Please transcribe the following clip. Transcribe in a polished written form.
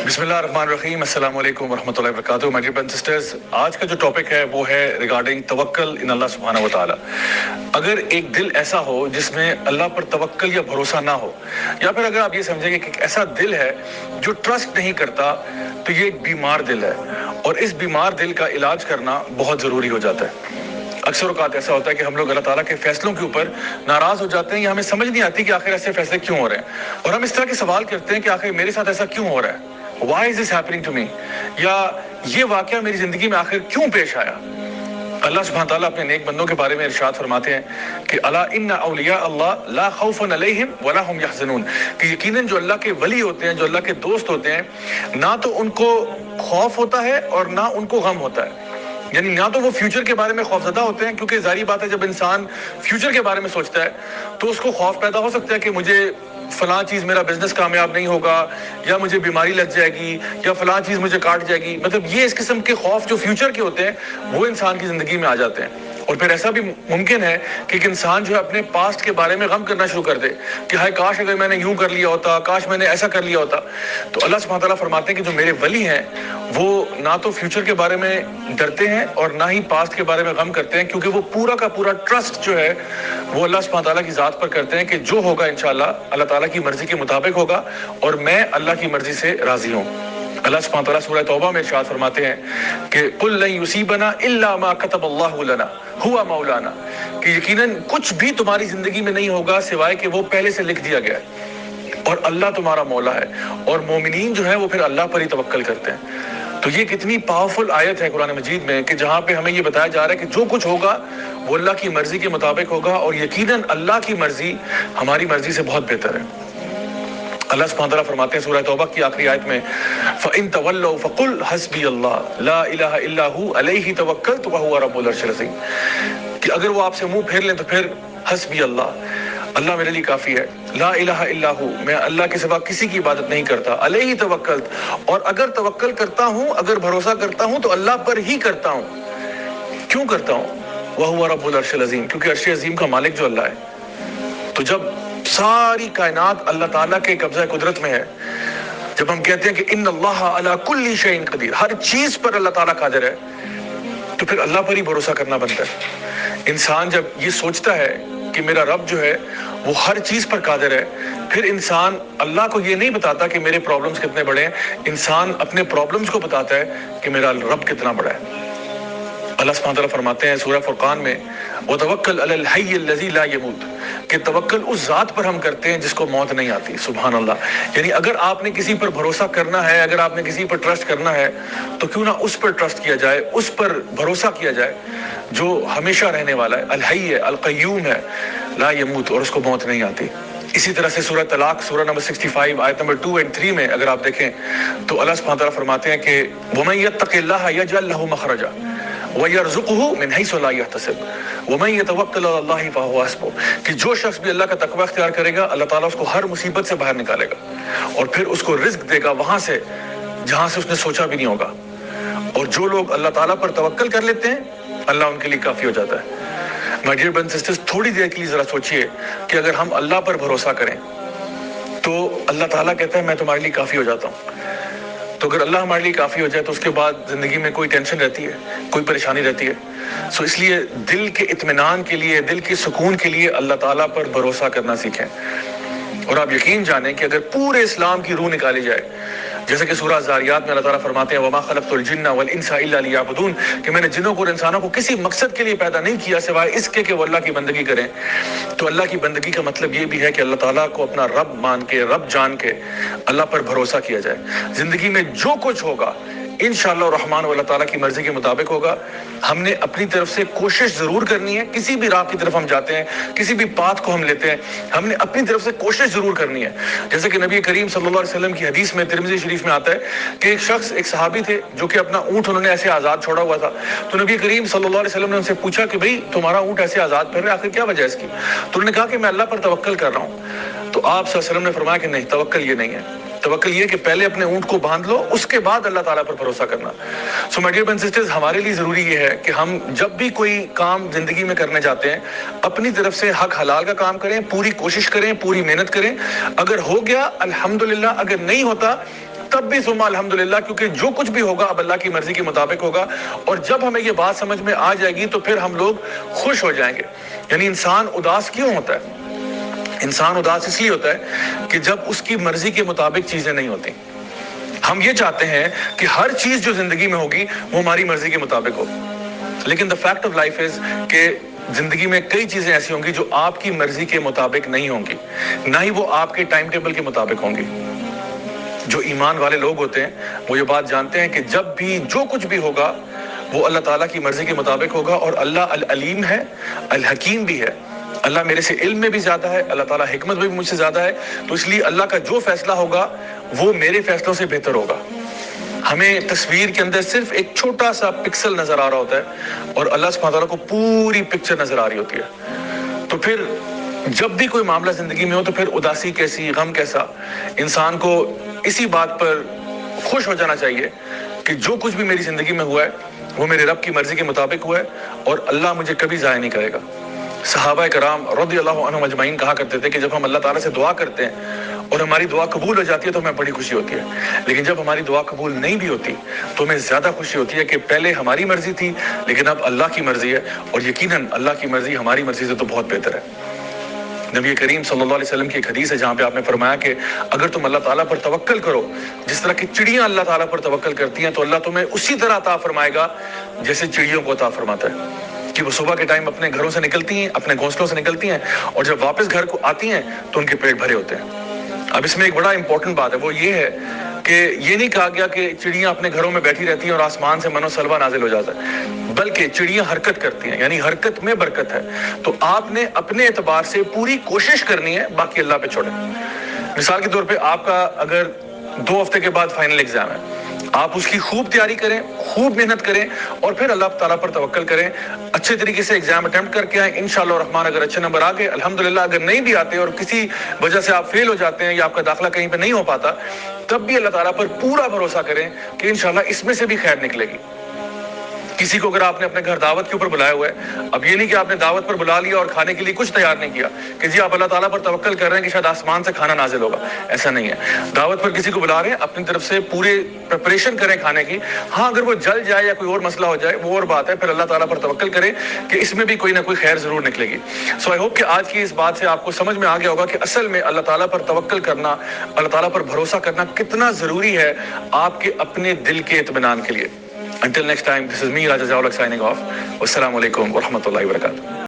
بسم اللہ الرحمن الرحیم. السلام علیکم ورحمۃ اللہ وبرکاتہ. مائی ڈیئر برادرز اینڈ سسٹرز، آج کا جو ٹاپک ہے وہ ہے ریگارڈنگ توکل ان اللہ سبحانہ و تعالیٰ. اگر ایک دل ایسا ہو جس میں اللہ پر توکل یا بھروسہ نہ ہو، یا پھر اگر آپ یہ سمجھیں گے کہ ایک ایسا دل ہے جو ٹرسٹ نہیں کرتا، تو یہ ایک بیمار دل ہے، اور اس بیمار دل کا علاج کرنا بہت ضروری ہو جاتا ہے. اکثر اوقات ایسا ہوتا ہے کہ ہم لوگ اللہ تعالیٰ کے فیصلوں کے اوپر ناراض ہو جاتے ہیں، یا ہمیں سمجھ نہیں آتی کہ آخر ایسے فیصلے کیوں ہو رہے ہیں، اور ہم اس طرح کے سوال کرتے ہیں کہ آخر میرے ساتھ ایسا کیوں ہو رہا ہے، why is this happening to me، یا یہ واقعہ میری زندگی میں آخر کیوں پیش آیا. اللہ سبحانہ تعالیٰ اپنے نیک بندوں کے بارے میں ارشاد فرماتے ہیں کہ الا ان اولیاء اللہ لا خوف علیہم ولا هم يحزنون، کہ یقیناً جو اللہ کے ولی ہوتے ہیں، جو اللہ کے دوست ہوتے ہیں، نہ تو ان کو خوف ہوتا ہے اور نہ ان کو غم ہوتا ہے. یعنی نہ تو وہ فیوچر کے بارے میں خوفزدہ ہوتے ہیں، کیونکہ ظاہری بات ہے جب انسان فیوچر کے بارے میں سوچتا ہے تو اس کو خوف پیدا ہو سکتا ہے کہ مجھے فلاں چیز، میرا بزنس کامیاب نہیں ہوگا، یا مجھے بیماری لگ جائے گی، یا فلاں چیز مجھے کاٹ جائے گی. مطلب یہ اس قسم کے خوف جو فیوچر کے ہوتے ہیں وہ انسان کی زندگی میں آ جاتے ہیں. اور پھر ایسا بھی ممکن ہے کہ ایک انسان جو ہے اپنے پاسٹ کے بارے میں غم کرنا شروع کر دے کہ ہائے کاش اگر میں نے یوں کر لیا ہوتا، کاش میں نے ایسا کر لیا ہوتا. تو اللہ سبحانہ تعالیٰ فرماتے ہیں کہ جو میرے ولی ہیں وہ نہ تو فیوچر کے بارے میں ڈرتے ہیں اور نہ ہی پاسٹ کے بارے میں غم کرتے ہیں، کیونکہ وہ پورا کا پورا ٹرسٹ جو ہے وہ اللہ سبحانہ تعالیٰ کی ذات پر کرتے ہیں کہ جو ہوگا انشاءاللہ اللہ تعالیٰ کی مرضی کے مطابق ہوگا، اور میں اللہ کی مرضی سے راضی ہوں. اللہ سبحانہ تعالیٰ سورہ توبہ میں ارشاد فرماتے ہیں کہ قل لن یصیبنا الا ما كتب اللہ لنا هو مولانا، کہ یقیناً کچھ بھی تمہاری زندگی میں نہیں ہوگا سوائے کہ وہ پہلے سے لکھ دیا گیا ہے، اور اللہ تمہارا مولا ہے. اور مومنین جو ہیں وہ پھر اللہ پر ہی توکل کرتے ہیں. تو یہ کتنی پاورفل آیت ہے قرآن مجید میں کہ جہاں پہ ہمیں یہ بتایا جا رہا ہے کہ جو کچھ ہوگا وہ اللہ کی مرضی کے مطابق ہوگا، اور یقیناً اللہ کی مرضی ہماری مرضی سے بہت بہتر ہے. اللہ سبحانہ تعالیٰ فرماتے ہیں سورہ توبہ کی آخری آیت میں فَإِن تَوَلَّوْا فَقُلْ حَسْبِيَ اللَّهُ لَا إِلَهَ إِلَّا هُوَ عَلَيْهِ تَوَكَّلْتُ وَهُوَ رَبُّ الْعَرْشِ الْعَظِيمِ، کہ اگر وہ آپ سے منہ پھیر لیں تو پھر حسبی اللہ، اللہ میرے لیے کافی ہے. لا الہ الا ہو، میں اللہ کے سوا کسی کی عبادت نہیں کرتا. علیہ توکلت، اور اگر توکل کرتا ہوں، اگر بھروسہ کرتا ہوں تو اللہ پر ہی کرتا ہوں. کیوں کرتا ہوں؟ وَهُوَ رَبُّ الْعَرْشِ الْعَظِيمِ، کیونکہ عرش عظیم کا مالک جو اللہ ہے. تو جب ساری کائنات اللہ تعالیٰ کے قبضہ قدرت میں ہے، جب ہم کہتے ہیں کہ ان اللہ علی کل شیء قدیر، ہر چیز پر اللہ تعالیٰ قادر ہے، تو پھر اللہ پر ہی بھروسہ کرنا بنتا ہے. انسان جب یہ سوچتا ہے کہ میرا رب جو ہے وہ ہر چیز پر قادر ہے، پھر انسان اللہ کو یہ نہیں بتاتا کہ میرے پرابلمز کتنے بڑے ہیں، انسان اپنے پرابلمز کو بتاتا ہے کہ میرا رب کتنا بڑا ہے. اللہ سبحانہ تعالیٰ فرماتے ہیں سورہ فرقان میں وَتَوَكَّلْ عَلَى الْحَيِّ الَّذِي لَا يَمُوتُ، کہ توکل اس ذات پر ہم کرتے ہیں جس کو موت نہیں آتی. سبحان اللہ. یعنی اگر آپ نے کسی پر بھروسہ کرنا ہے، اگر آپ نے کسی پر ٹرسٹ کرنا ہے، تو کیوں نہ اس پر ٹرسٹ کیا جائے، اس پر بھروسہ کیا جائے جو ہمیشہ رہنے والا ہے، الحی ہے، القیوم ہے، لا یموت، اور اس کو موت نہیں آتی. اسی طرح سے سورہ طلاق سورہ نمبر 65 آیت نمبر 2 اور 3 میں اگر آپ دیکھیں تو اللہ سبحانہ تعالیٰ فرماتے ہیں کہ وَمَن يَتَّقِ اللَّهَ يَجْعَل لَّهُ مَخْرَجًا وَيَرْزُقْهُ مِنْ حَيْثُ لَا يَحْتَسِبُ وَمَن يَتَوَكَّلْ عَلَى اللَّهِ فَهُوَ حَسْبُهُ، کہ جو شخص بھی اللہ کا تقوی اختیار کرے گا اللہ تعالیٰ اس کو ہر مصیبت سے باہر نکالے گا، اور پھر اس کو رزق دے گا وہاں سے جہاں سے اس نے سوچا بھی نہیں ہوگا. اور جو لوگ اللہ تعالیٰ پر توکل کر لیتے ہیں اللہ ان کے لیے کافی ہو جاتا ہے. مائی ڈیئر برادرز اینڈ سسٹرز، تھوڑی دیر کے لیے ذرا سوچئے کہ اگر ہم اللہ پر بھروسہ کریں تو اللہ تعالیٰ کہتا ہے میں تمہارے لیے کافی ہو جاتا ہوں. تو اگر اللہ ہمارے لیے کافی ہو جائے تو اس کے بعد زندگی میں کوئی ٹینشن رہتی ہے، کوئی پریشانی رہتی ہے؟ سو اس لیے دل کے اطمینان کے لیے، دل کے سکون کے لیے اللہ تعالیٰ پر بھروسہ کرنا سیکھیں. اور آپ یقین جانیں کہ اگر پورے اسلام کی روح نکالی جائے، جیسے کہ سورہ زاریات میں اللہ تعالیٰ فرماتے ہیں وَمَا خَلَقْتُ الْجِنَّ وَالْإِنسَ إِلَّا لِيَعْبُدُونَ، کہ میں نے جنوں کو اور انسانوں کو کسی مقصد کے لیے پیدا نہیں کیا سوائے اس کے کہ وہ اللہ کی بندگی کریں. تو اللہ کی بندگی کا مطلب یہ بھی ہے کہ اللہ تعالیٰ کو اپنا رب مان کے، رب جان کے اللہ پر بھروسہ کیا جائے. زندگی میں جو کچھ ہوگا انشاءاللہ الرحمن اللہ تعالیٰ کی مرضی کے مطابق ہوگا. ہم نے اپنی طرف سے کوشش ضرور کرنی ہے، کسی بھی راہ کی طرف ہم جاتے ہیں، کسی بھی پاتھ کو ہم لیتے ہیں، ہم نے اپنی طرف سے کوشش ضرور کرنی ہے. جیسے کہ نبی کریم صلی اللہ علیہ وسلم کی حدیث میں ترمذی شریف میں آتا ہے کہ ایک شخص، ایک صحابی تھے جو کہ اپنا اونٹ انہوں نے ایسے آزاد چھوڑا ہوا تھا. تو نبی کریم صلی اللہ علیہ وسلم نے ان سے پوچھا کہ بھئی تمہارا اونٹ ایسے آزاد پھر رہا ہے، آخر کیا وجہ ہے اس کی؟ تو انہوں نے کہا کہ میں اللہ پر توکل کر رہا ہوں. تو آپ صلی اللہ علیہ وسلم نے فرمایا کہ نہیں، توکل یہ نہیں ہے. توکل یہ کہ پہلے اپنے اونٹ کو باندھ لو, اس کے بعد اللہ تعالیٰ پر بھروسہ کرنا. So my dear brothers and sisters, ہمارے لیے ضروری یہ ہے کہ ہم جب بھی کوئی کام زندگی میں کرنے جاتے ہیں اپنی طرف سے حق حلال کا کام کریں, پوری کوشش کریں, پوری محنت کریں. اگر ہو گیا الحمدللہ, اگر نہیں ہوتا تب بھی ثم الحمدللہ, کیونکہ جو کچھ بھی ہوگا اب اللہ کی مرضی کے مطابق ہوگا. اور جب ہمیں یہ بات سمجھ میں آ جائے گی تو پھر ہم لوگ خوش ہو جائیں گے. یعنی انسان اداس کیوں ہوتا ہے؟ انسان اداس اس لیے ہوتا ہے کہ جب اس کی مرضی کے مطابق چیزیں نہیں ہوتی. ہم یہ چاہتے ہیں کہ ہر چیز جو زندگی میں ہوگی وہ ہماری مرضی کے مطابق ہو, لیکن the fact of life is کہ زندگی میں کئی چیزیں ایسی ہوں گی جو آپ کی مرضی کے مطابق نہیں ہوں گی, نہ ہی وہ آپ کے ٹائم ٹیبل کے مطابق ہوں گی. جو ایمان والے لوگ ہوتے ہیں وہ یہ بات جانتے ہیں کہ جب بھی جو کچھ بھی ہوگا وہ اللہ تعالیٰ کی مرضی کے مطابق ہوگا. اور اللہ العلیم ہے, الحکیم بھی ہے. اللہ میرے سے علم میں بھی زیادہ ہے, اللہ تعالیٰ حکمت میں بھی مجھ سے زیادہ ہے, تو اس لیے اللہ کا جو فیصلہ ہوگا وہ میرے فیصلوں سے بہتر ہوگا. ہمیں تصویر کے اندر صرف ایک چھوٹا سا پکسل نظر آ رہا ہوتا ہے اور اللہ سبحانہ تعالیٰ کو پوری پکچر نظر آ رہی ہوتی ہے. تو پھر جب بھی کوئی معاملہ زندگی میں ہو تو پھر اداسی کیسی, غم کیسا, انسان کو اسی بات پر خوش ہو جانا چاہیے کہ جو کچھ بھی میری زندگی میں ہوا ہے وہ میرے رب کی مرضی کے مطابق ہوا ہے اور اللہ مجھے کبھی ضائع نہیں کرے گا. صحابہ کرام رضی اللہ عنہم اجمعین کہا کرتے تھے کہ جب ہم اللہ تعالیٰ سے دعا کرتے ہیں اور ہماری دعا قبول ہو جاتی ہے تو ہمیں بڑی خوشی ہوتی ہے, لیکن جب ہماری دعا قبول نہیں بھی ہوتی تو ہمیں زیادہ خوشی ہوتی ہے کہ پہلے ہماری مرضی تھی لیکن اب اللہ کی مرضی ہے, اور یقیناً اللہ کی مرضی ہماری مرضی سے تو بہت بہتر ہے. نبی کریم صلی اللہ علیہ وسلم کی ایک حدیث ہے جہاں پہ آپ نے فرمایا کہ اگر تم اللہ تعالیٰ پر توکل کرو جس طرح کی چڑیاں اللہ تعالیٰ پر توکل کرتی ہیں تو اللہ تمہیں اسی طرح عطا فرمائے گا جیسے چڑیوں کو عطا فرماتا ہے. کہ وہ صبح کے ٹائم اپنے گھروں سے نکلتی ہیں, اپنے گھونسلوں سے نکلتی ہیں, اور جب واپس گھر کو آتی ہیں تو ان کے پیٹ بھرے ہوتے ہیں. اب اس میں ایک بڑا امپورٹنٹ بات ہے, وہ یہ ہے کہ یہ نہیں کہا گیا کہ چڑیاں اپنے گھروں میں بیٹھی رہتی ہیں اور آسمان سے من و سلوہ نازل ہو جاتا ہے, بلکہ چڑیاں حرکت کرتی ہیں, یعنی حرکت میں برکت ہے. تو آپ نے اپنے اعتبار سے پوری کوشش کرنی ہے, باقی اللہ پہ چھوڑیں. مثال کے طور پہ آپ کا اگر 2 ہفتے کے بعد فائنل ایگزام ہے, آپ اس کی خوب تیاری کریں, خوب محنت کریں اور پھر اللہ تعالیٰ پر توکل کریں, اچھے طریقے سے ایگزام اٹیمپٹ کر کے آئیں. انشاءاللہ الرحمن اگر اچھے نمبر آ گئے الحمدللہ, اگر نہیں بھی آتے اور کسی وجہ سے آپ فیل ہو جاتے ہیں یا آپ کا داخلہ کہیں پہ نہیں ہو پاتا, تب بھی اللہ تعالیٰ پر پورا بھروسہ کریں کہ انشاءاللہ اس میں سے بھی خیر نکلے گی. کسی کو اگر آپ نے اپنے گھر دعوت کے اوپر بلایا ہوا ہے, اب یہ نہیں کہ آپ نے دعوت پر بلا لیا اور کھانے کے لیے کچھ تیار نہیں کیا کہ جی آپ اللہ تعالیٰ پر توکل کر رہے ہیں کہ شاید آسمان سے کھانا نازل ہوگا, ایسا نہیں ہے. دعوت پر کسی کو بلا رہے ہیں, اپنی طرف سے پورے پریپریشن کریں کھانے کی. ہاں اگر وہ جل جائے یا کوئی اور مسئلہ ہو جائے وہ اور بات ہے, پھر اللہ تعالیٰ پر توکل کریں کہ اس میں بھی کوئی نہ کوئی خیر ضرور نکلے گی. سو آئی ہوپ کہ آج کی اس بات سے آپ کو سمجھ میں آ گیا ہوگا کہ اصل میں اللہ تعالیٰ پر توکل کرنا, اللہ تعالیٰ پر بھروسہ کرنا کتنا ضروری ہے آپ کے اپنے دل کے اطمینان کے لیے. Until next time, this is me, Raja Zawlak, signing off. Wassalamu alaikum wa rahmatullahi wa barakatuh.